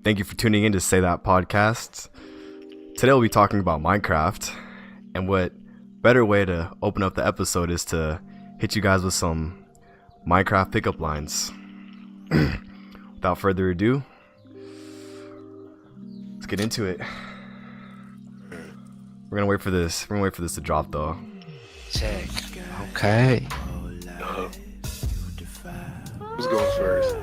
Thank you for tuning in to Say That Podcast. Today we'll be talking about Minecraft, and what better way to open up the episode is to hit you guys with some Minecraft pickup lines. Without further ado, let's get into it. We're gonna wait for this. We're gonna wait for this to drop though. Check. Okay. Who's going first?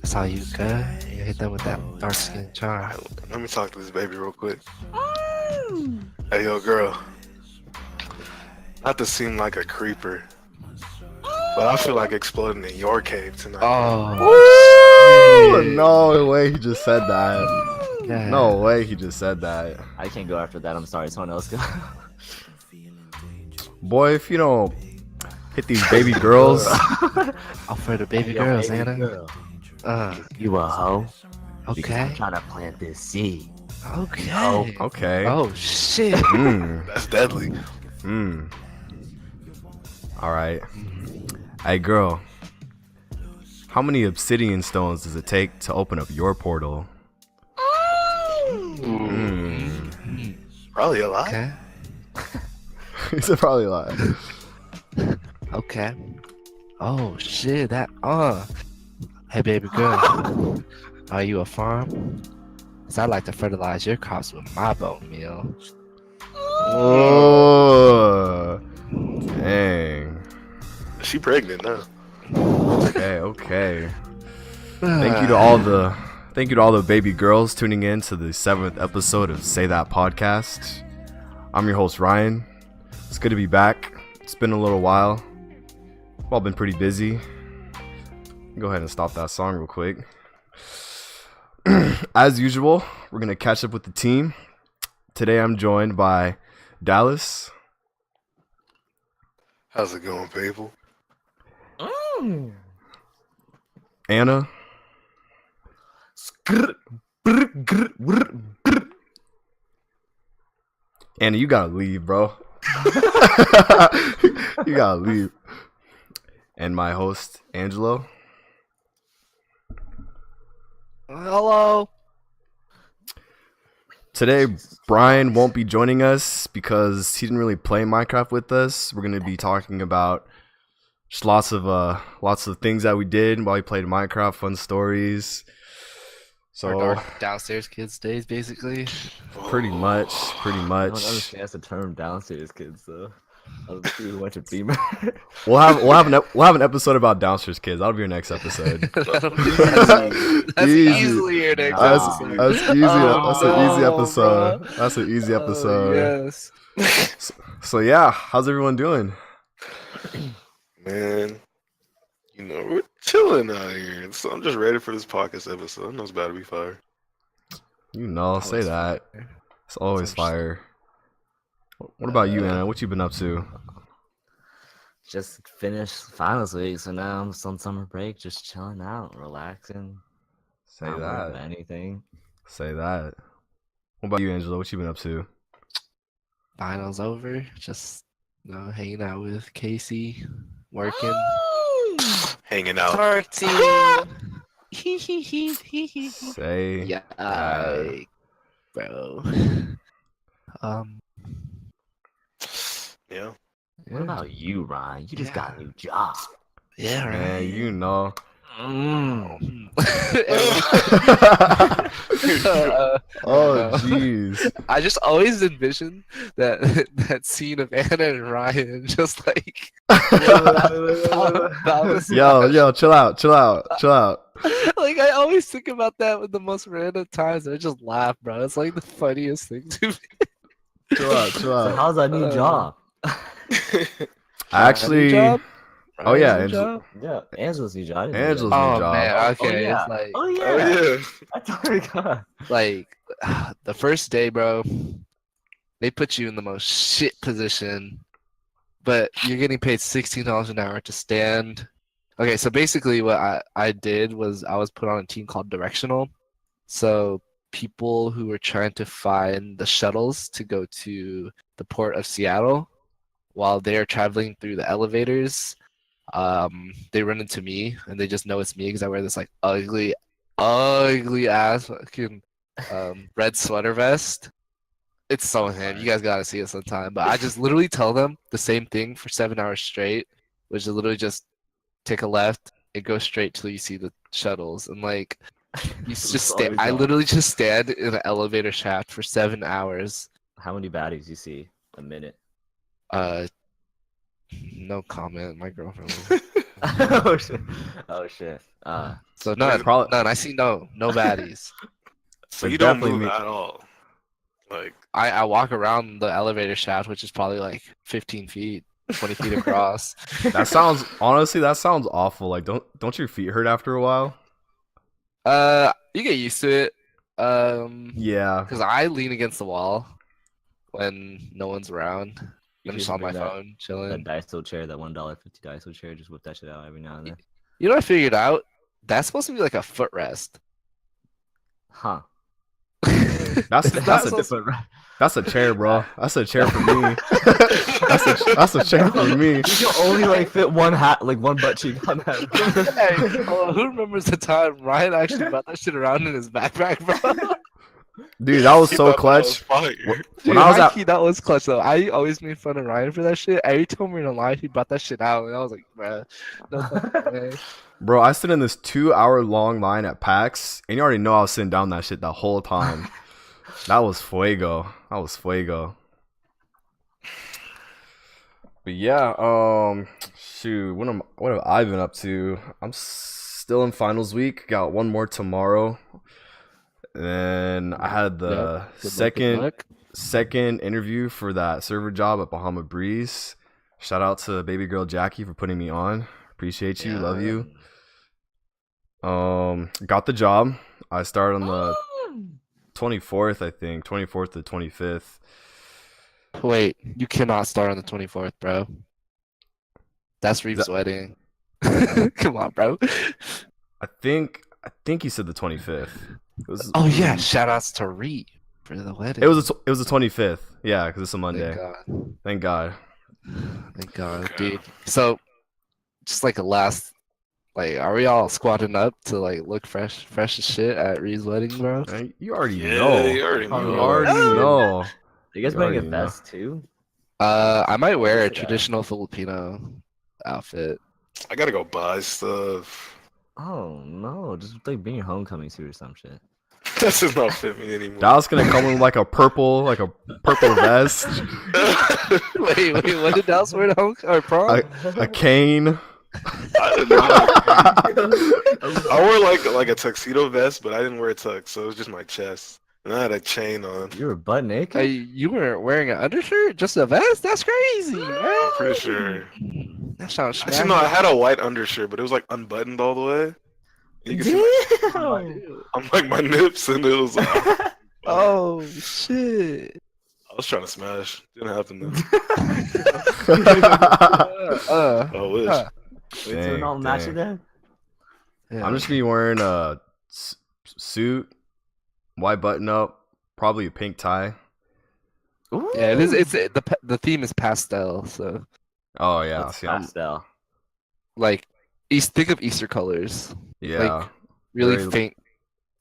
That's how you good. You hit them with that dark skin charm. Let me talk to this baby real quick. Hey, yo, girl. Not to seem like a creeper, but I feel like exploding in your cave tonight. Oh. No way he just said that. Yeah. No way he just said that. I can't go after that. I'm sorry. Someone else go. Boy, if you don't hit these baby girls. Oh, for the baby girls, baby Anna. girl. Uh, You a hoe? Because okay. I'm trying to plant this seed. Okay. Oh, Okay. Oh, shit. That's deadly. Alright. Hey girl, how many obsidian stones does it take to open up your portal? Probably a lot. Okay. He said probably a lot. Okay. Oh, shit. Hey, baby girl. Are you a farm? 'Cause I like to fertilize your crops with my bone meal. Oh, dang. She pregnant now. Okay. Thank you to all the baby girls tuning in to the 7th episode of Say That Podcast. I'm your host Ryan. It's good to be back. It's been a little while. We've all been pretty busy. Go ahead and stop that song real quick. As usual, we're gonna catch up with the team. Today I'm joined by Dallas, How's it going, people? Anna, Anna, you gotta leave, bro. You gotta leave. And my host, Angelo. Hello. Today, Brian won't be joining us because he didn't really play Minecraft with us. We're gonna be talking about just lots of things that we did while we played Minecraft, fun stories. Our So dark downstairs kids days, basically. pretty much. I don't understand the term downstairs kids though. I was a bunch of beamer. We'll have an episode about downstairs kids. That'll be your next episode. That's Easy. easily your next That's episode. easy. That's an easy no, episode. bro. That's an easy episode. Yes. So yeah, how's everyone doing? Man, we're chilling out here. So I'm just ready for this podcast episode. I know it's about to be fire. Say that. It's always fire. What about you, Anna? What you been up to? Just finished finals week, so now I'm on summer break, just chilling out, relaxing. Say Not worrying that. about anything. Say that. What about you, Angela? What you been up to? Finals over. Just hanging out with Casey, working. Hanging out. Party. Say Yeah, that. bro. Yeah. What about you, Ryan? You just got a new job. Yeah, right. Man, you know. Oh, jeez. I just always envision that scene of Anna and Ryan just like Yo, chill out. like I always think about that with the most random times. I just laugh, bro. It's like the funniest thing to me. Chill So out. how's that new job? Actually, Job? oh yeah, Ryan's new Angela. job? Yeah, Angela's new job. I didn't know Angela's that. new Oh job. man, okay. Oh, yeah. It's like Oh Oh yeah. yeah. I totally forgot. like the first day, bro, they put you in the most shit position, but you're getting paid $16 an hour to stand. Okay, so basically what I did was I was put on a team called Directional. So people who were trying to find the shuttles to go to the port of Seattle while they're traveling through the elevators, they run into me and they just know it's me because I wear this like ugly ugly ass fucking red sweater vest. It's so him. You guys gotta see it sometime. But I just literally tell them the same thing for 7 hours straight, which is literally just take a left and go straight till you see the shuttles. And like you That's just all stand. you're I doing. literally just stand in an elevator shaft for 7 hours. How many baddies you see a minute? No comment. My girlfriend. Was... Oh shit! Oh shit! So none. Probably- None. I see no baddies. So It you don't definitely move me- at all. Like I walk around the elevator shaft, which is probably like 15 feet, 20 feet across. That sounds honestly. That sounds awful. Like, don't your feet hurt after a while? You get used to it. Yeah. Because I lean against the wall when no one's around. You I'm should just on my bring that- phone That chilling. Daiso chair, that $1.50 Daiso chair, just whip that shit out every now and then. You know what I figured out? That's supposed to be like a footrest. Huh? That's It's that's not a supposed- that's a chair, bro. That's a chair for me. that's a chair for me. You can only like fit one hat, like one butt cheek on that. Hey, who remembers the time Ryan actually brought that shit around in his backpack, bro? Dude, that was he so thought that clutch. was fire. When Dude, I was at high-key, that was clutch though. I always made fun of Ryan for that shit. Every time we were in a line, he brought that shit out, and I was like, bruh, no fucking way. Bro, I stood in this 2-hour long line at PAX, and you already know I was sitting down that shit the whole time. That was fuego. That was fuego. But yeah, shoot, what have I been up to? I'm still in finals week. Got one more tomorrow. And I had the Yep. Good luck, good second luck. second interview for that server job at Bahama Breeze. Shout out to baby girl Jackie for putting me on. Appreciate you, love you. Got the job. I started on the 24th, I think, 24th to 25th. Wait, you cannot start on the 24th, bro. That's Reeves' wedding. Come on, bro. I think he said the 25th. It was Oh yeah, shout outs to Reeve for the wedding. it was the 25th. Yeah, because it's a Monday. Thank God. Thank God. Thank God, Okay. dude. So, just like a last, like, are we all squatting up to like look fresh as shit at Reeve's wedding, bro? Man, you already Yeah, know. you already You know. already know. You guys You wearing a already know. vest too? I might wear a Yeah. traditional Filipino outfit. I gotta go buy stuff. Oh no, just like bring your homecoming suit or some shit. That does not fit me anymore. Dallas gonna come in like a purple vest, wait, what did Dallas wear to home or prom? a cane. I didn't know. I wore like a tuxedo vest, but I didn't wear a tux, so it was just my chest, and I had a chain on. You were butt naked? Hey, you weren't wearing an undershirt, just a vest? That's crazy, man. I'm pretty sure. That sounds Actually, no, I had a white undershirt, but it was like unbuttoned all the way. You can see I'm like my nips, and it was. Oh shit. I was trying to smash. Didn't happen though. I wish. Huh. Wait, so we're all matching then? Yeah. I'm just gonna be wearing a suit, white button up, probably a pink tie. Ooh. Yeah, it is. It's the theme is pastel, so Oh yeah, That's see, I'm, pastel. like, think of Easter colors, yeah. really Very- faint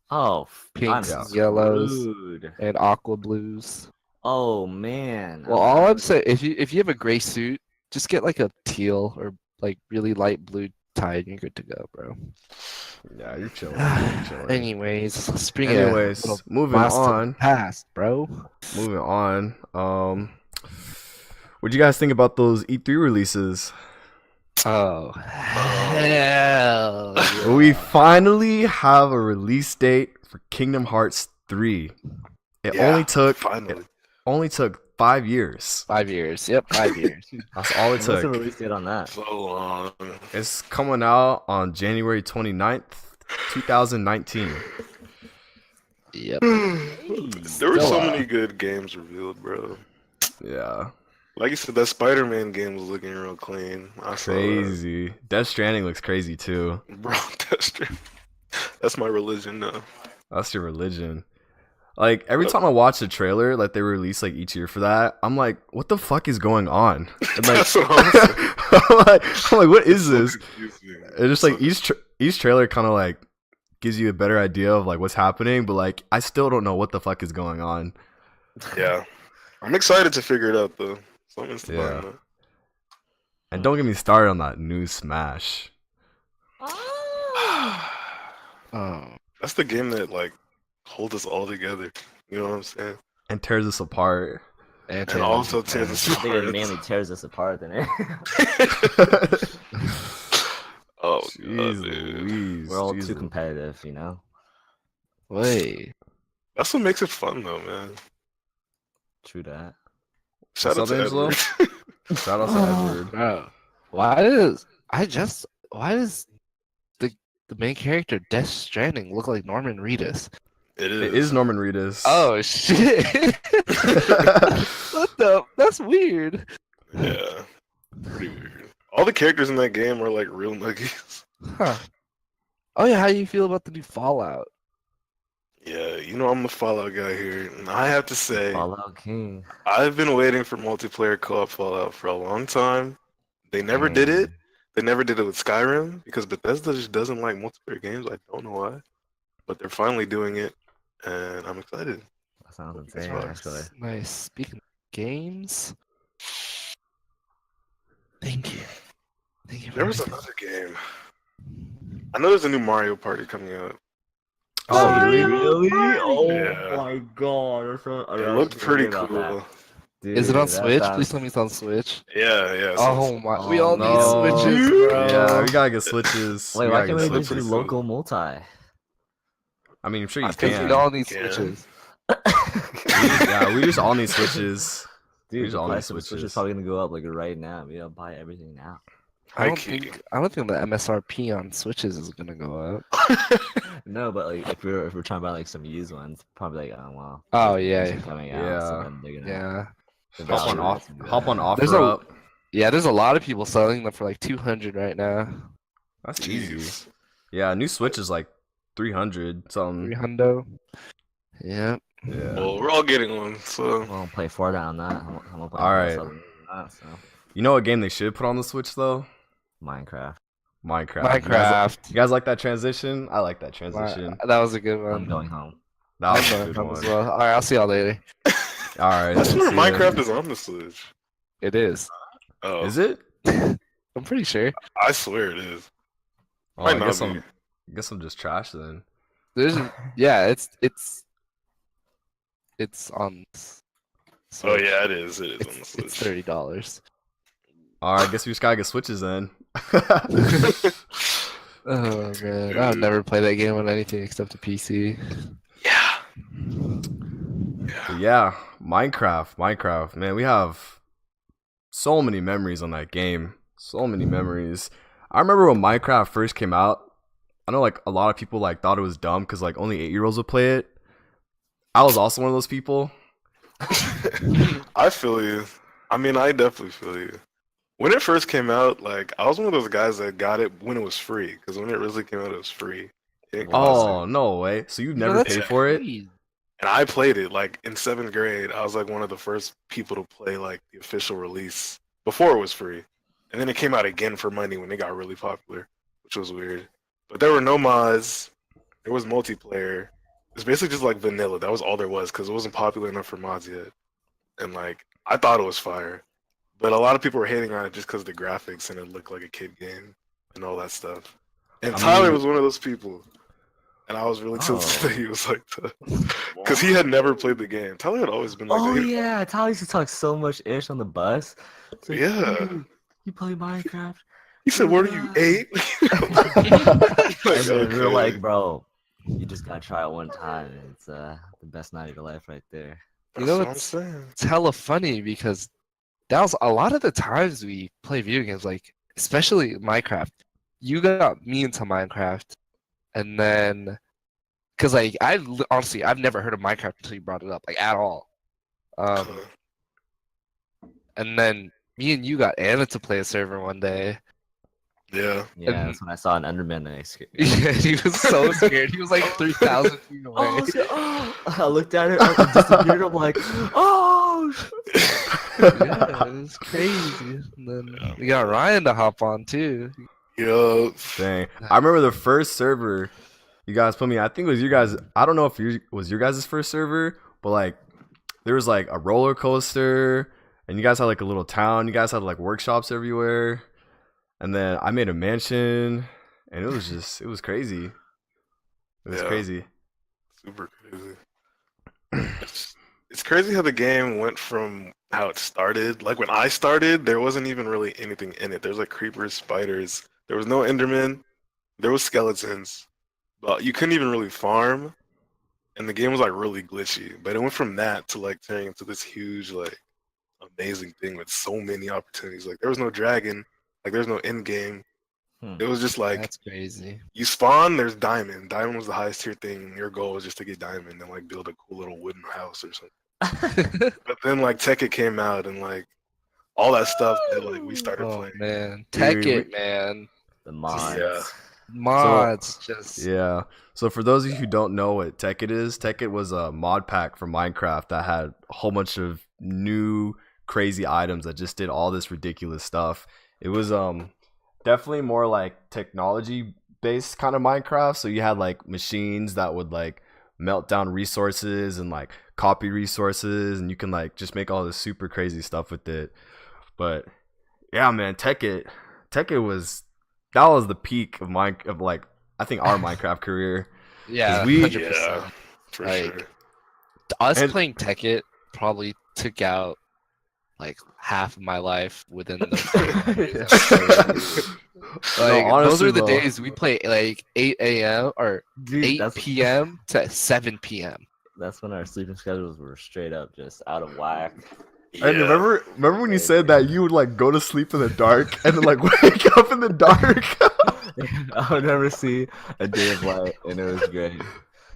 Oh, pinks, Yeah. and yellows, Rude. and aqua blues. Oh man. Well, all I'm saying, if you have a gray suit, just get like a teal or like really light blue tie, and you're good to go, bro. Yeah, you're chilling. You're chilling. Anyways, spring. Anyways, moving on. Past, bro. Moving on. What'd you guys think about those E3 releases? Oh hell! yeah. We finally have a release date for Kingdom Hearts 3. It Yeah, only took 5 years. 5 years. Yep, 5 years. That's all it What's the took. release date on that? So long. It's coming out on January 29th, 2019. Yep. There were Still so up. many good games revealed, bro. Yeah, Like you said, that Spider-Man game was looking real clean. I saw that. crazy. Death Stranding looks crazy too. Bro, that's my religion now. That's your religion. Like every time I watch the trailer, like they release like each year for that, I'm like, what the fuck is going on? And, like, That's what I'm saying. I'm like, what is this? Confusing. It's just like each trailer kind of like gives you a better idea of like what's happening, but like I still don't know what the fuck is going on. Yeah. I'm excited to figure it out though. Something's to Yeah. find out. And don't get me started on that new Smash. Oh, That's the game that like holds us all together. You know what I'm saying? And tears us apart. And also tears us I think it apart. mainly tears us apart than it. Oh Jeez god, dude. Louise. We're all jeez too Lou- competitive, you know. wait. That's what makes it fun though, man. True that. Shout What's out up, to Angelo? Edward. Shout out to Edward. Bro, why does the main character Death Stranding look like Norman Reedus? It It is Norman Reedus. Oh shit! What the? That's weird. Yeah. Pretty weird. All the characters in that game are like real nuggies. Huh. Oh yeah, how do you feel about the new Fallout? Yeah, you know I'm the Fallout guy here, and I have to say Fallout King. I've been waiting for multiplayer co-op Fallout for a long time. They never did it. They never did it with Skyrim because Bethesda just doesn't like multiplayer games. I don't know why, but they're finally doing it, and I'm excited. That sounds insane, Xbox. actually. Nice. Speaking of games, thank you. Thank you. There was another game. I know there's a new Mario Party coming out. Oh, really? Really? Oh Yeah. my god. That's so, It looked pretty cool. Is it on Switch? Please tell me it's on Switch. Yeah, yeah. Oh my! We all no. need Switches, bro. Yeah, we gotta get Switches. Wait, We why gotta can't get we Switch just do pretty cool. local multi? I mean, I'm sure you Because can. we all need Yeah. Switches. Yeah, we just all need Switches. Dude, just the all need price of the Switch Switches. is probably gonna go up like right now. We gotta buy everything now. I don't High-key. think the MSRP on Switches is gonna go up. No, but like if we're trying to buy like some used ones, probably like well. Oh, there's yeah. music coming out, so Yeah. then they're gonna. Yeah. the Hop on value off. is gonna go Hop on down. offer There's a- up. Yeah, there's a lot of people selling them for like 200 right now. That's easy. Jeez. Yeah, new Switch is like 300 something. 300. Yeah. Yeah. Well, we're all getting one, so I'm gonna play Fortnite on that. I'm gonna play All Fortnite right. other than that, so You know what game they should put on the Switch though? Minecraft. Minecraft. You guys like that transition? I like that transition. That was a good one. I'm going home. That was I'm a going good home one. as well. All right, I'll see y'all later. All right. that's where see ya. Minecraft is on the Switch. It is. Oh, Is it? I'm pretty sure. I swear it is. Oh, Might I not guess be. I'm just trash then. There's yeah, it's on. Oh yeah, it is. It is on the It's Switch. $30. All right, I guess we just gotta get Switches then. Oh man, I've never played that game on anything except a PC. Yeah. But yeah, Minecraft, man, we have so many memories on that game. So many memories. I remember when Minecraft first came out. I know like a lot of people like thought it was dumb because like only 8-year-olds would play it. I was also one of those people. I feel you. I mean, I definitely feel you. When it first came out, like I was one of those guys that got it when it was free. Because when it originally came out, it was free. It didn't cost Oh anything. no way! So you never that's paid for it? crazy. And I played it like in 7th grade. I was like one of the first people to play like the official release before it was free. And then it came out again for money when it got really popular, which was weird. But there were no mods. There was multiplayer. It was basically just like vanilla. That was all there was because it wasn't popular enough for mods yet. And like I thought it was fire, but a lot of people were hating on it just because of the graphics and it looked like a kid game and all that stuff. And I Tyler mean- was one of those people. And I was really tilted Oh. that he was like that. Because he had never played the game. Tyler had always been like, Oh that. yeah, Tyler used to talk so much ish on the bus. It's like, Yeah. "Dude, you play Minecraft?" He said, "What are you, 8?" And then we were like, bro, you just gotta try it one time. It's the best night of your life right there. You That's know what I'm what's- saying. It's hella funny because that was a lot of the times we play video games, like especially Minecraft. You got me into Minecraft, and then because like honestly I've never heard of Minecraft until you brought it up, like at all. And then me and you got Anna to play a server one day. Yeah. Yeah, And- that's when I saw an Enderman and I scared. Yeah, he was so scared. He was like 3,000 feet away. Oh, shit. Oh, I looked at it, I disappeared. I'm like, oh. Yeah, it was crazy. And then we got Ryan to hop on too. Yo. Dang. I remember the first server you guys put me. I think it was you guys. I don't know if it was your guys' first server, but like there was like a roller coaster, and you guys had like a little town. You guys had like workshops everywhere, and then I made a mansion, and it was crazy. It was crazy. Super crazy. It's crazy how the game went from how it started. Like when I started, there wasn't even really anything in it. There's like creepers, spiders. There was no Enderman. There was skeletons, but you couldn't even really farm. And the game was like really glitchy. But it went from that to like turning into this huge, like amazing thing with so many opportunities. Like there was no dragon. Like there's no end game. It was just like That's crazy. you spawn, there's diamond. Diamond was the highest tier thing. Your goal was just to get diamond and like build a cool little wooden house or something. But then like Tekkit came out and like all that stuff that like we started Oh playing. man, Dude, Tekkit, man, The mods. Yeah. mods just. Yeah. So for those of you who don't know what Tekkit is, Tekkit was a mod pack for Minecraft that had a whole bunch of new crazy items that just did all this ridiculous stuff. It was definitely more like technology based kind of Minecraft. So you had like machines that would like melt down resources and like copy resources, and you can like just make all this super crazy stuff with it. But yeah, man, Tekkit was the peak of like I think our Minecraft career. Yeah, we- 100%. Yeah, for Like, sure. Us And- playing Tekkit probably took out like half of my life within the like No, those honestly, are the though. days we play like 8 a.m. or Dude, 8 p.m. to 7 p.m. That's when our sleeping schedules were straight up just out of whack. And remember when you said that you would like go to sleep in the dark and then like wake up in the dark? I would never see a day of light, and it was great.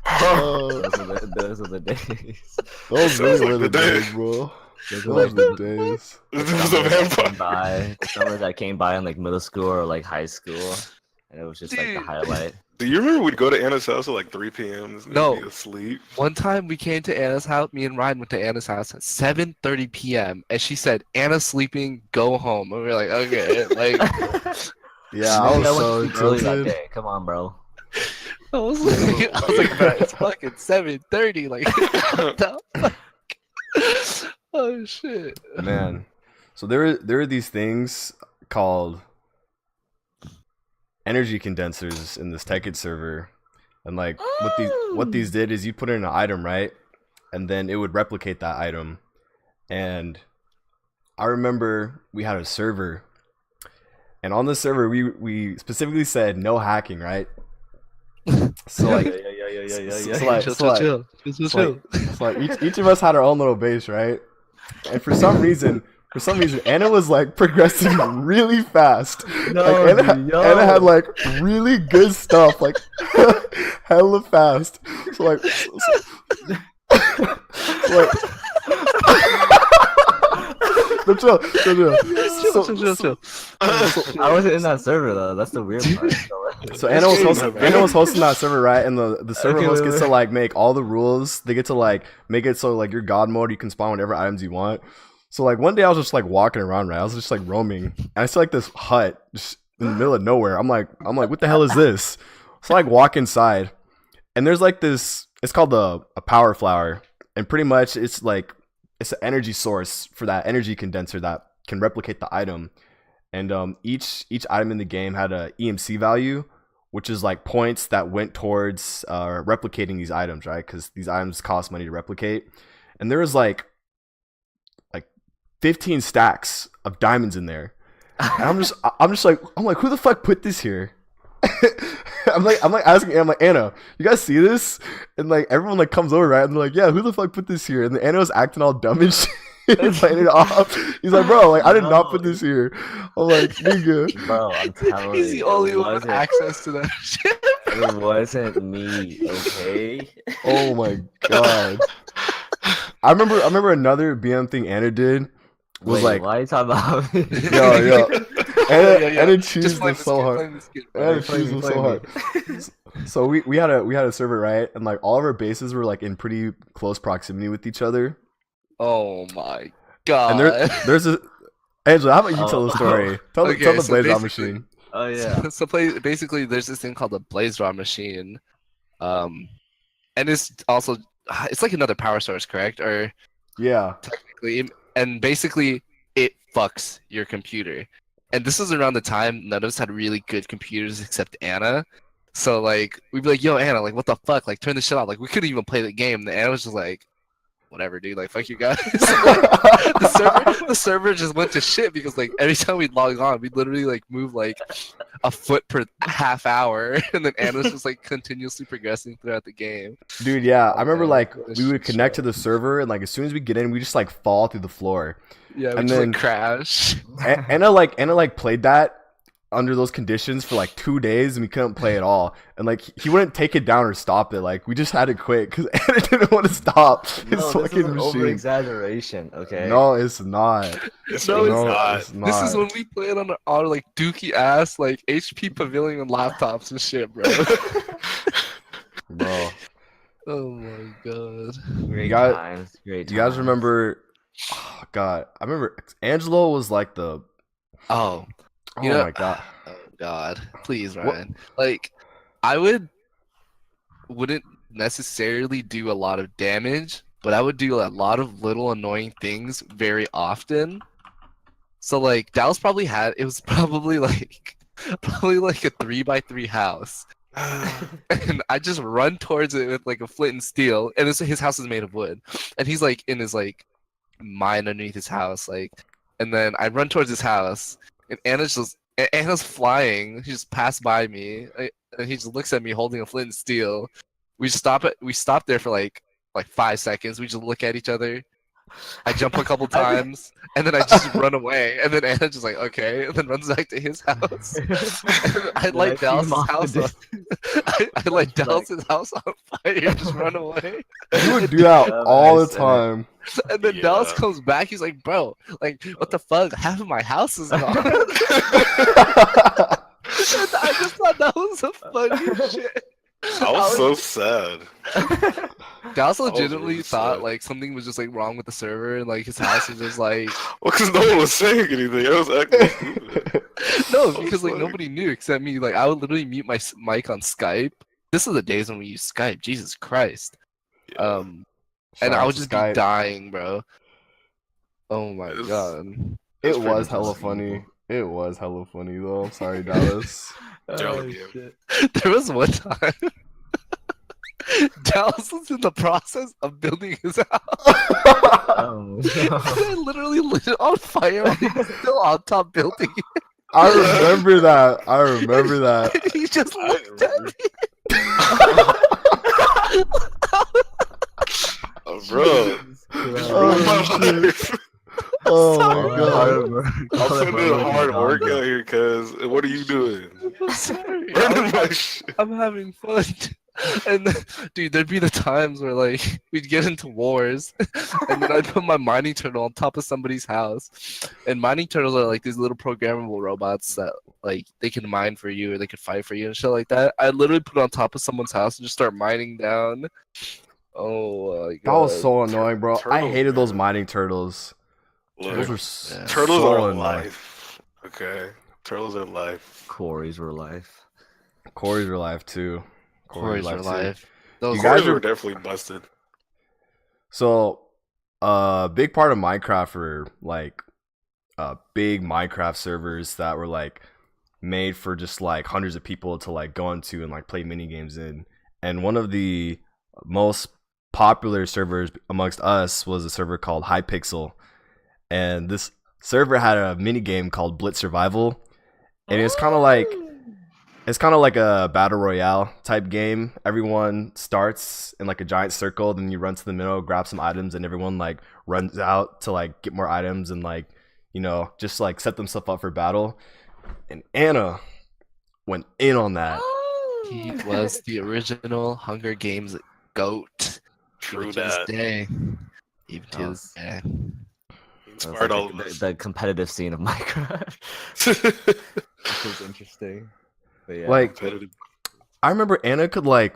Oh, Those are the days. those Sounds really like were the the day. days, bro. Those Those were were like the the days. This is a summers that came vampire. by. The summers that came by in like middle school or like high school, and it was just like the Dude. highlight. Do you remember we'd go to Anna's house at like 3 p.m. This nigga No. be asleep? One time we came to Anna's house. Me and Ryan went to Anna's house at 7:30 p.m. and she said, "Anna's sleeping. Go home." And we were like, "Okay." Like Yeah, I Maybe was went so to sleep early that tilted. day. Come on, bro. I was like, "Bro, it's fucking 7:30." Like, what the fuck? Oh shit. Man, so there are these things called energy condensers in this Tekkit server, and like what these did is you put in an item, right, and then it would replicate that item. And I remember we had a server, and on the server we specifically said no hacking, right? So like, so like, Chill, so like, chill, chill. so like each of us had our own little base, right? And for some reason, Anna was like progressing really fast. No, Like, Anna had like really good stuff, like hella fast. So like, no, chill. Chill. I wasn't in that server though. That's the weird part. So Anna was hosting that server, right? And the server Okay, host wait, gets to wait. like make all the rules. They get to like make it so like your god mode, you can spawn whatever items you want. So like one day I was just like walking around, right? I was just like roaming, and I see like this hut just in the middle of nowhere. I'm like, what the hell is this? So I like walk inside, and there's like this. It's called a power flower, and pretty much it's like it's an energy source for that energy condenser that can replicate the item. And each item in the game had a EMC value, which is like points that went towards replicating these items, right? Because these items cost money to replicate. And there was like 15 stacks of diamonds in there. And I'm like, who the fuck put this here? I'm like asking Anna, I'm like, Anna, you guys see this? And like everyone like comes over, right? And they're like, yeah, who the fuck put this here? And then Anna was acting all dumb and shit. Playing it off. He's like, bro, like I did not put this here. I'm like, nigga. Bro, I'm telling you. He's the only it one with wasn't- access to that shit. It wasn't me, okay? Oh my god. I remember another BM thing Anna did was Wait, like, why are you talking about me? yo, Anna Just cheesed play this the so skit, hard. play the skit, bro. Anna Play cheesed me, this play so me. hard. So we had a server, right? And like all of our bases were like in pretty close proximity with each other. Oh my god. And there's a Angela, how about you tell the Oh. story? Tell Okay, the so Blaze Rock basically- machine. Oh yeah. So basically there's this thing called the blaze rod machine And it's also it's like another power source, correct? Or Yeah. technically, and basically it fucks your computer. And this was around the time none of us had really good computers except Anna. So like we'd be like, "Yo, Anna, like what the fuck? Like turn this shit off." Like we couldn't even play the game. And Anna was just like, "Whatever, dude. Like fuck you guys." Like, the server just went to shit because like every time we'd log on, we'd literally like move like a foot per half hour, and then Anna's just like continuously progressing throughout the game. Dude, yeah. I remember man, like this we would shit connect to sucked. the server and like as soon as we get in, we just like fall through the floor. Yeah, we And just then- like crash. Anna like played that under those conditions for like 2 days and we couldn't play at all. And like he wouldn't take it down or stop it. Like we just had to quit because Anna didn't want to stop his No, this is fucking an machine. over-exaggeration, okay? No, it's not. It's No, really it's not. It's not. This is when we played on our like dookie ass like HP Pavilion laptops and shit, bro. Bro. Oh my god. Great guys- times, great Do you guys times. remember? Oh, God, I remember Angelo was like the. Oh, Oh You know- my God. oh god. Please, What- Ryan. Like I wouldn't necessarily do a lot of damage, but I would do a lot of little annoying things very often. So like Dallas probably had it was probably like a 3x3 house. And I just run towards it with like a flint and steel, and his house is made of wood, and he's like in his like mine underneath his house, like, and then I run towards his house, and Anna's flying. She just passed by me, and he just looks at me holding a flint and steel. We stop there for like 5 seconds. We just look at each other. I jump a couple times, and then I just run away. And then Anna's just like, okay, and then runs back to his house. I Then light see him Dallas's off the house on. distance. I light Like- Dallas's house on fire. Just run away. You would do that Yeah, all the nice, time. And then Dallas Yeah. comes back. He's like, bro, like, what the fuck? Half of my house is gone. And I just thought that was the funniest shit. I was so sad. Dallas was legitimately really thought sad. like something was just like wrong with the server, and like his house was just like Well, because no one was saying anything. I was acting stupid. no, was because like like- nobody knew except me. Like I would literally mute my mic on Skype. This is the days when we used Skype. Jesus Christ. Yeah. And Shout I out would to just Skype. be dying, bro. Oh my It's- god. That's It pretty was hella interesting. funny. It was hella funny though. I'm sorry, Dallas. Jelly Oh, bean. shit. There was one time Dallas was in the process of building his house. Oh, And I literally lit it on fire while he was still on top building it. I remember that. I remember that. He just I looked at remember. me. Oh, bro. Oh, My shit. life. Oh Sorry. my God. I'm putting in hard work out here, cuz. What are you doing? I'm sorry. Burning my shit. I'm having fun. And dude, there'd be the times where like we'd get into wars, and then I'd put my mining turtle on top of somebody's house. And mining turtles are like these little programmable robots that like they can mine for you or they can fight for you and shit like that. I'd literally put it on top of someone's house and just start mining down. Oh my That god. was so annoying, bro. I Turtles, hated those man. mining turtles. Those Look, were Yeah. turtles so are annoying. life. Okay. Turtles are life. Quarries were life. Corey's are live too. Corey's are too. life. Those You guys Corys are- were definitely busted. So, big part of Minecraft were like, big Minecraft servers that were like made for just like hundreds of people to like go into and like play mini games in. And one of the most popular servers amongst us was a server called Hypixel, and this server had a mini game called Blitz Survival, and it's kind of like a battle royale type game. Everyone starts in like a giant circle, then you run to the middle, grab some items, and everyone like runs out to like get more items and like, you know, just like set themselves up for battle. And Anna went in on that. he was the original Hunger Games goat. True Even to this that. day. Even to Oh. this day. He That was inspired like all of us. the competitive scene of Minecraft, which was interesting. But yeah, Like, Competitive. I remember Anna could like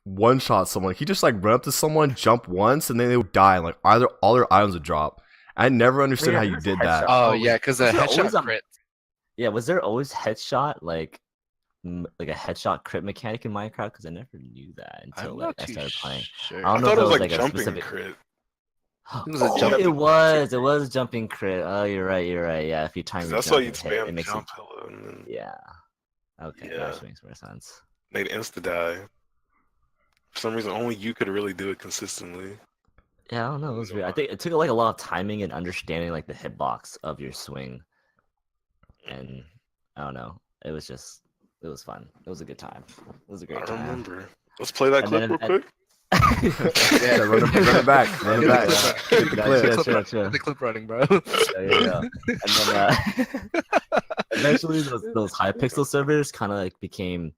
one shot someone. He just like run up to someone, jump once, and then they would die. And like either all their items would drop. I never understood Yeah, how you there's did headshot. that. Oh Oh, yeah, because the was there always headshot a- crit. yeah. Was there always headshot? Like, like a headshot crit mechanic in Minecraft? Because I never knew that until I'm like not I too started playing. sure. I I don't know thought if it was like a jumping specific. crit. It was a Oh, jump. it was. It was jumping crit. Oh, you're right. You're right. Yeah, if you time 'Cause your that's why jump you'd and hit, it spam makes you. jump hello and then Yeah. Okay, that yeah, actually makes more sense. they'd insta die. For some reason, only you could really do it consistently. Yeah, I don't know. It was weird. I think it took like a lot of timing and understanding like the hitbox of your swing, and I don't know. It was just, it was fun. It was a good time. It was a I great time. remember. Let's play that And clip then real quick. Yeah, run it back. Run it Get back. the Get the Yeah, clip. sure, clip, sure, run- sure. get the clip running, bro. Yeah. And then eventually those Hypixel servers kind of like became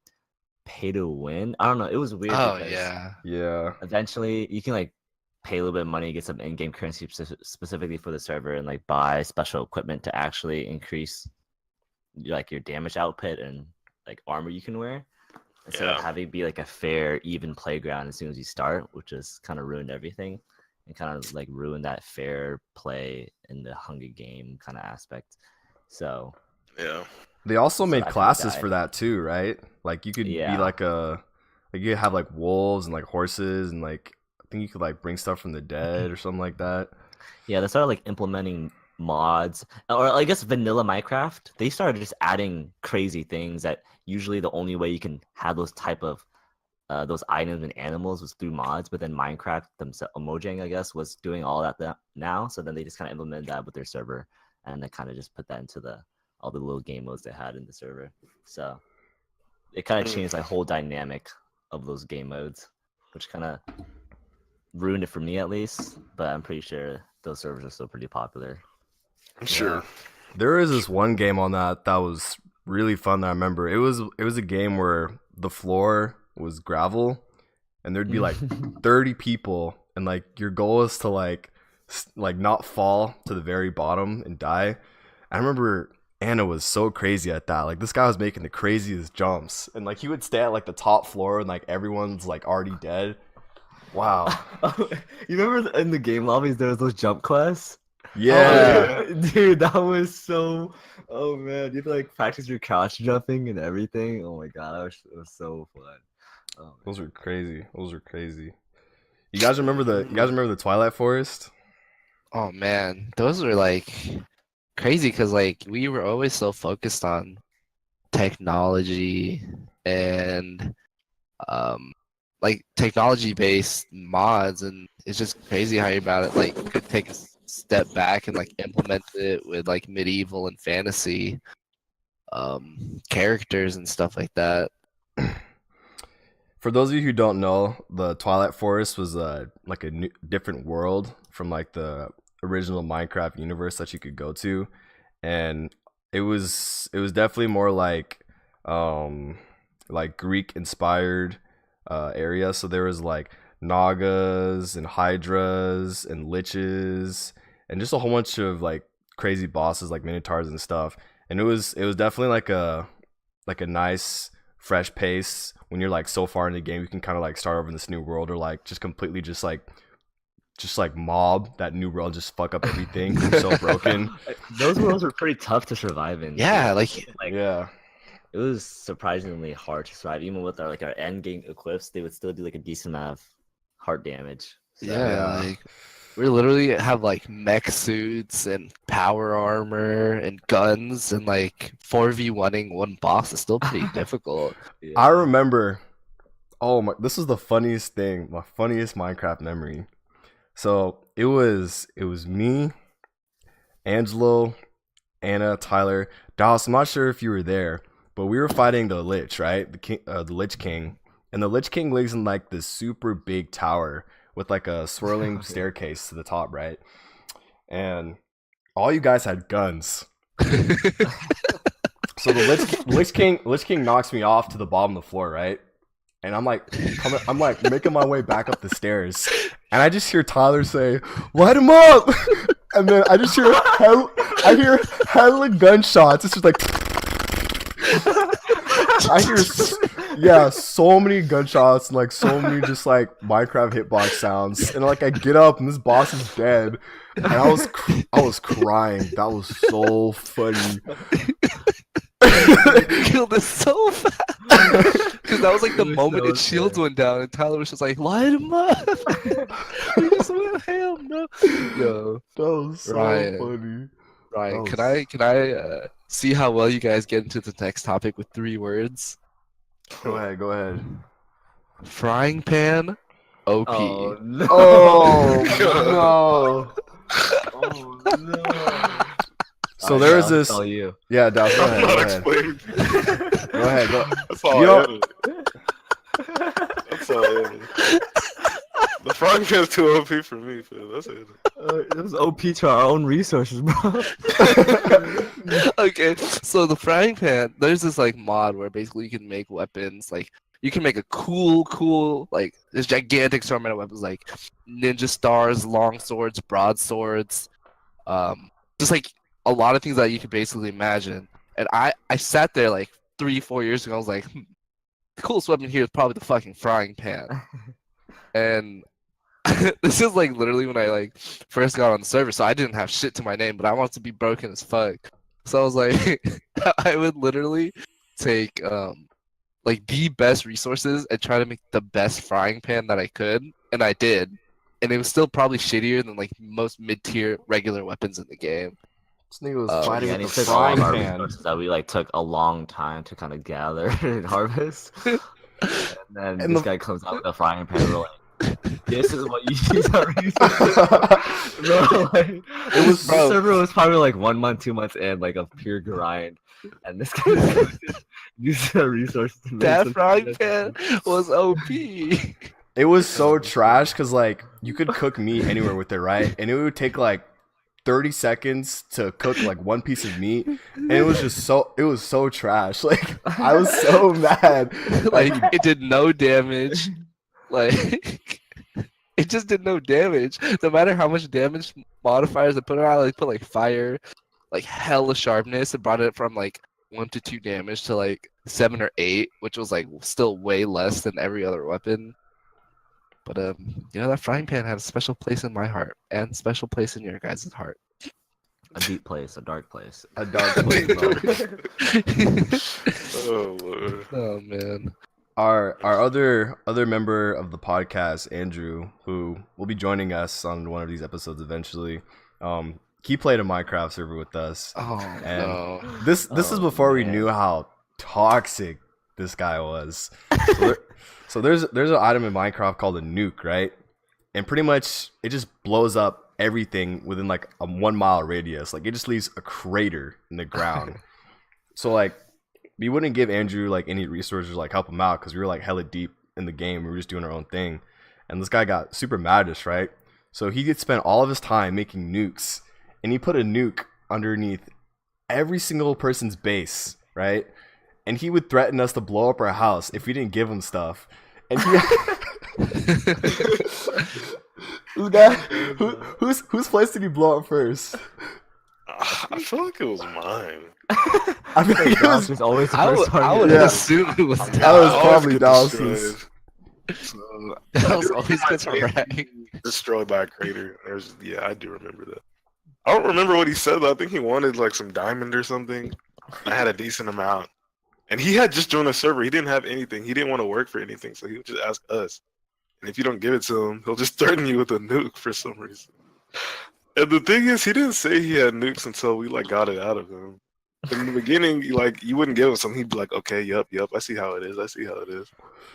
pay to win. I don't know. It was weird Oh because yeah. Yeah. eventually you can like pay a little bit of money, get some in-game currency specifically for the server, and like buy special equipment to actually increase like your damage output and like armor you can wear instead of Yeah. having it be like a fair, even playground as soon as you start, which has kind of ruined everything and kind of like ruined that fair play in the Hunger Game kind of aspect. So Yeah. They also So made that kinda classes died. for that too, right? Like you could be Yeah. like you could have like wolves and like horses and like I think you could like bring stuff from the dead or something like that. Yeah, they started like implementing mods, or I guess vanilla Minecraft. They started just adding crazy things that usually the only way you can have those type of those items and animals was through mods. But then Minecraft themselves, Mojang, I guess, was doing all that now. So then they just kind of implemented that with their server, and they kind of just put that into all the little game modes they had in the server. So it kind of Mm. changed the whole dynamic of those game modes, which kind of ruined it for me at least. But I'm pretty sure those servers are still pretty popular. I'm sure. There is this one game on that was really fun that I remember. It was a game where the floor was gravel and there'd be like 30 people and like your goal is to like not fall to the very bottom and die. I remember Anna was so crazy at that. Like this guy was making the craziest jumps and like he would stay at like the top floor and like everyone's like already dead. Wow. You remember in the game lobbies there was those jump quests? Yeah. Dude, that was so. Oh man, you have to like practice your crouch jumping and everything. Oh my god, it was so fun. Oh, Those were crazy. Those were crazy. You guys remember the Twilight Forest? Oh man, those were like crazy because like we were always so focused on technology and like technology based mods, and it's just crazy how you about it like could take a step back and like implement it with like medieval and fantasy characters and stuff like that. For those of you who don't know, the Twilight Forest was like a different world from like the original Minecraft universe that you could go to, and it was definitely more like Greek inspired area. So there was like Nagas and Hydras and Liches and just a whole bunch of like crazy bosses like Minotaurs and stuff. And it was definitely like a nice fresh pace when you're like so far in the game. You can kind of like start over in this new world or like just completely just like mob that new world, just fuck up everything. You're so broken. those worlds were pretty tough to survive in. Yeah, too. like Yeah. It was surprisingly hard to survive, even with our end game equips. They would still do like a decent amount of heart damage. So, yeah, like we literally have like mech suits and power armor and guns, and like 4v1ing one boss is still pretty difficult. yeah. I remember, oh my, this was the funniest thing, my funniest Minecraft memory. So it was me, Angelo, Anna, Tyler, Dallas. I'm not sure if you were there, but we were fighting the Lich, right? The king, the Lich King, and the Lich King lives in like this super big tower with like a swirling staircase to the top, right? And all you guys had guns. So the Lich King knocks me off to the bottom of the floor, right? And I'm like making my way back up the stairs, and I just hear Tyler say, "Light him up!" And then I just hear hella gunshots. It's just like I hear so many gunshots and like so many just like Minecraft hitbox sounds, and like I get up and this boss is dead, and I was crying. That was so funny. killed us so fast. Because that was like the It was moment so its shields sad. went down, and Tyler was just like, light him up. We just went ham, bro. Yo, That was so Ryan. funny. Ryan, That can I see how well you guys get into the next topic with 3 words? Go ahead, go ahead. Frying pan, OP. Oh no! Oh no! Oh no! So Alright, there's I'll this. tell you. Yeah, Dallas, go I'm ahead. not Go ahead. explaining. Go ahead. Go. That's all You I know- added. That's all I added. The frying pan's too OP for me, Phil. That's it. It was OP to our own resources, bro. Okay, so the frying pan, there's this like mod where basically you can make weapons like you can make a cool like this gigantic assortment of weapons like ninja stars, long swords, broadswords, just like a lot of things that you could basically imagine. And I sat there like 3-4 years ago. I was like, the coolest weapon here is probably the fucking frying pan. And this is like literally when I like first got on the server, so I didn't have shit to my name, but I wanted to be broken as fuck. So I was like, I would literally take like the best resources and try to make the best frying pan that I could, and I did. And it was still probably shittier than like most mid-tier regular weapons in the game. This nigga was Oh, fighting Yeah, and with he the took all frying of our pan. resources that we like took a long time to kind of gather and harvest. And then And this the- guy comes out with a frying pan. We're like, this is what you use our resources. Bro, like, It was- this server was probably like 1 month, 2 months in, like a pure grind, and this guy just used our resources. to make That some frying shit. pan was OP. It was so trash because like you could cook meat anywhere with it, right? And it would take like 30 seconds to cook like one piece of meat, and it was so trash. Like I was so mad. Like it did no damage. Like it just did no damage. No matter how much damage modifiers I put on, I like put like fire, like hella sharpness, and brought it from like 1 to 2 damage to like 7 or 8, which was like still way less than every other weapon. But you know, that frying pan had a special place in my heart and a special place in your guys' heart. A deep place, a dark place. A dark place, bro. Oh, Lord. Oh man. Our other member of the podcast, Andrew, who will be joining us on one of these episodes eventually. He played a Minecraft server with us. Oh And no. This is Oh, before we man. knew how toxic this guy was. So there's an item in Minecraft called a nuke, right? And pretty much it just blows up everything within like a 1 mile radius. Like it just leaves a crater in the ground. So like we wouldn't give Andrew like any resources like help him out because we were like hella deep in the game. We were just doing our own thing. And this guy got super mad at us, right? So he could spend all of his time making nukes, and he put a nuke underneath every single person's base, right? And he would threaten us to blow up our house if we didn't give him stuff. And he whose place did he blow up first? I feel like it was mine. I feel like it Dallas was, was always the I first would target. Yeah. assume it was I That was always probably get Dallas's. destroyed. So, That was I do always remember gets my base right. being destroyed by a crater. Yeah, I do remember that. I don't remember what he said though. I think he wanted like some diamond or something. I had a decent amount. And he had just joined the server. He didn't have anything. He didn't want to work for anything, so he would just ask us. And if you don't give it to him, he'll just threaten you with a nuke for some reason. And the thing is, he didn't say he had nukes until we like got it out of him. In the beginning, you wouldn't give him something. He'd be like, "Okay, yep, I see how it is. I see how it is,"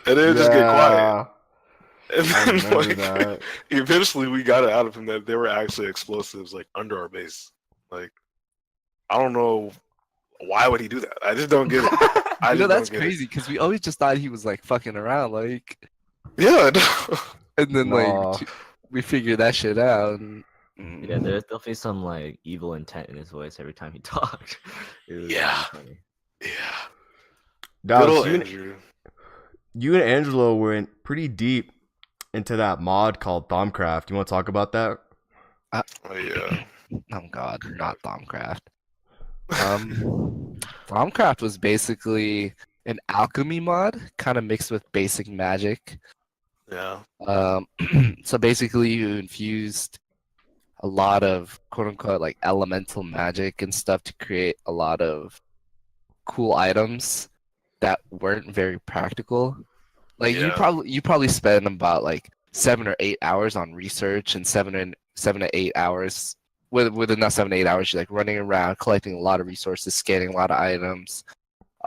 and then it'd just get quiet. And I then remember like, that. eventually, we got it out of him that there were actually explosives like under our base. Like, I don't know why would he do that. I just don't get it. I You know, just that's don't get it. crazy because we always just thought he was like fucking around, like, Yeah. No. and then No. like we figured that shit out. And, Yeah, there's definitely some like evil intent in his voice every time he talked. It was Yeah. funny. Yeah. Good Dallas, old you and, Andrew. you and Angelo went pretty deep into that mod called Thaumcraft. You want to talk about that? Oh yeah. oh god, not Thaumcraft. Thaumcraft was basically an alchemy mod, kind of mixed with basic magic. Yeah. So basically, you infused a lot of quote unquote like elemental magic and stuff to create a lot of cool items that weren't very practical. Like you Yeah. probably spend about like 7 or 8 hours on research and 7 to 8 hours within that 7 to 8 hours you're like running around collecting a lot of resources, scanning a lot of items.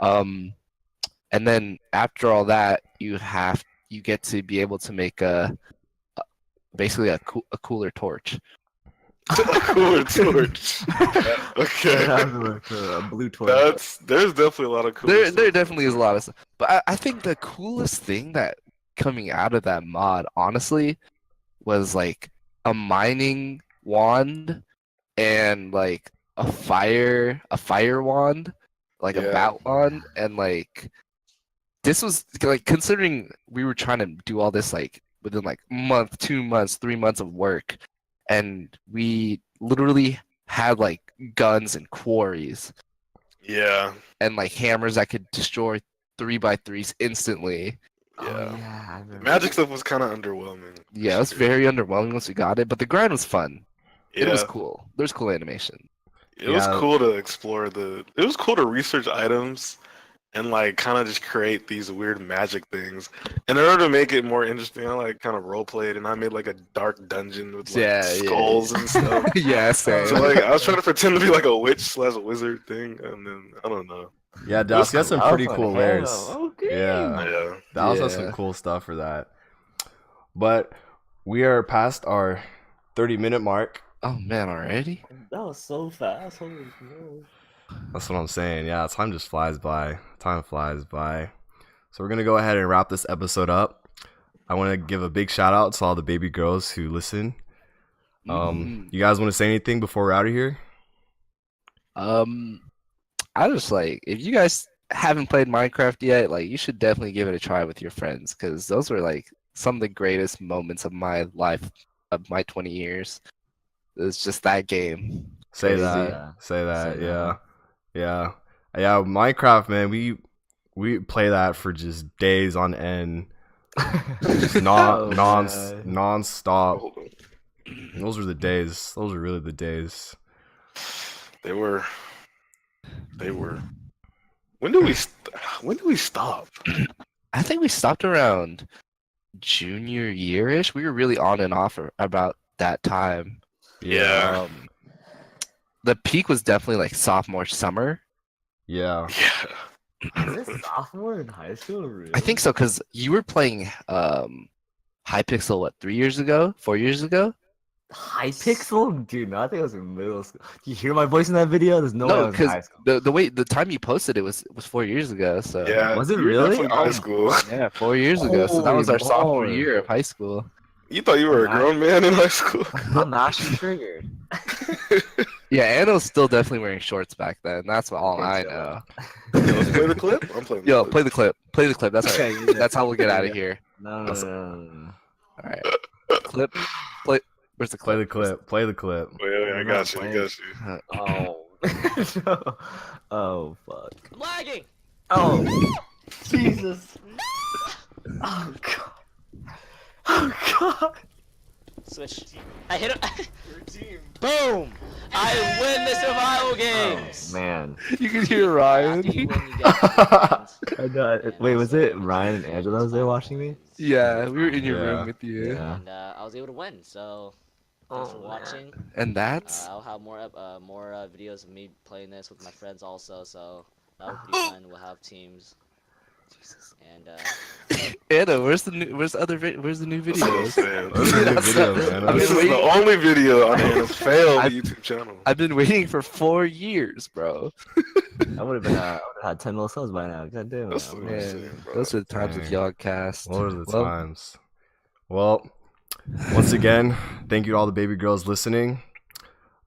And then after all that you get to be able to make basically a cooler torch. A cooler torch. Okay. A blue torch. There's definitely a lot of cool There stuff. definitely is a lot of stuff. But I think the coolest thing that coming out of that mod, honestly, was like a mining wand and like a fire wand, like a Yeah. bat wand, and like this was like considering we were trying to do all this like within like month, 2 months, 3 months of work, and we literally had like guns and quarries Yeah. and like hammers that could destroy 3x3s instantly. Oh, Yeah. yeah, I The remember. magic stuff was kind of underwhelming. Yeah, it was very underwhelming once we got it, but the grind was fun. Yeah. It was cool. There's cool animation. It was Yeah. cool to explore it was cool to research items and like kind of just create these weird magic things. And in order to make it more interesting, I like kind of role played and I made like a dark dungeon with like Yeah, skulls and stuff. Yeah, same. So like I was trying to pretend to be like a witch/wizard thing, and then I don't know. Yeah, Dallas, you had some pretty Oh, cool hell, layers. okay. Yeah, Yeah. Dallas has some Yeah. cool stuff for that. But we are past our 30-minute mark. Oh man, already? That was so fast. Holy no. That's what I'm saying. Yeah, time just flies by. Time flies by. So we're gonna go ahead and wrap this episode up. I want to give a big shout out to all the baby girls who listen. You guys want to say anything before we're out of here? I just like if you guys haven't played Minecraft yet, like you should definitely give it a try with your friends because those were like some of the greatest moments of my life, of my 20 years. It's just that game. Say Crazy. that. Say that. Say Yeah. that. Yeah. Yeah. Minecraft, man. We play that for just days on end. Just Oh, non-stop. Hold on. Those were the days. Those were really the days. They were. When did we stop? I think we stopped around junior year-ish. We were really on and off about that time. Yeah. The peak was definitely like sophomore summer. Yeah. Yeah. Is it sophomore in high school? Really? I think so because you were playing Hypixel what 3 years ago, 4 years ago? Hypixel? Dude, no, I think I was in middle school. Do you hear my voice in that video? There's no way I No, was in high because school. the time you posted it was 4 years ago. So Yeah. Was it you were really? definitely in high Oh, school. yeah, 4 years ago. So that was our Holy sophomore moly. year of high school. You thought you were a grown man in high school? I'm actually triggered. Yeah, Anna was still definitely wearing shorts back then. That's all Okay, I chill know. Let's play the clip. I'm playing. Yo, the clip. play the clip. Play the clip. That's all right. Okay, That's how we'll get out of here. No. All right. Clip. Play. Where's the Play clip? the clip. Play the clip. Wait, I I'm got not you. I playing. got you. Oh. No. Oh, fuck. I'm lagging. Oh. Jesus. Oh, God. Oh, God. Switch. I hit him. Boom! I win the survival games. Oh, man. You can hear After Ryan. you win, you get points. I got. Wait, was it Ryan and Angela that was there watching me? Yeah, we were in your Yeah. room with you. Yeah. And I was able to win. So thanks for watching. And that's I'll have more videos of me playing this with my friends also. So that'll be fun. We'll have teams. And Anna. Where's the new That's what I'm videos? saying. Those are good That's videos, not- man. This is Wait. the only video on Anna's failed I- YouTube channel. I've been waiting for 4 years, bro. I would have been. I would have had 10 more subs by now. God damn it. That's what I'm Man, saying, bro. those are the times of Dang. Yogcast. What are the Well, times? Well, once again, thank you to all the baby girls listening.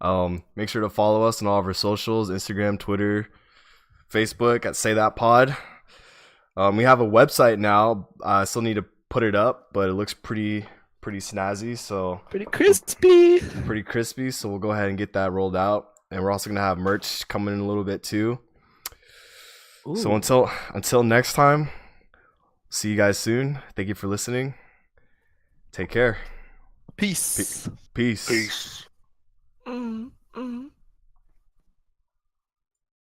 Make sure to follow us on all of our socials: Instagram, Twitter, Facebook at Say That Pod. We have a website now. I still need to put it up, but it looks pretty snazzy, so Pretty crispy. pretty crispy. So we'll go ahead and get that rolled out, and we're also gonna have merch coming in a little bit too. So until next time, see you guys soon. Thank you for listening. Take care. Peace. Peace. Peace. Mm.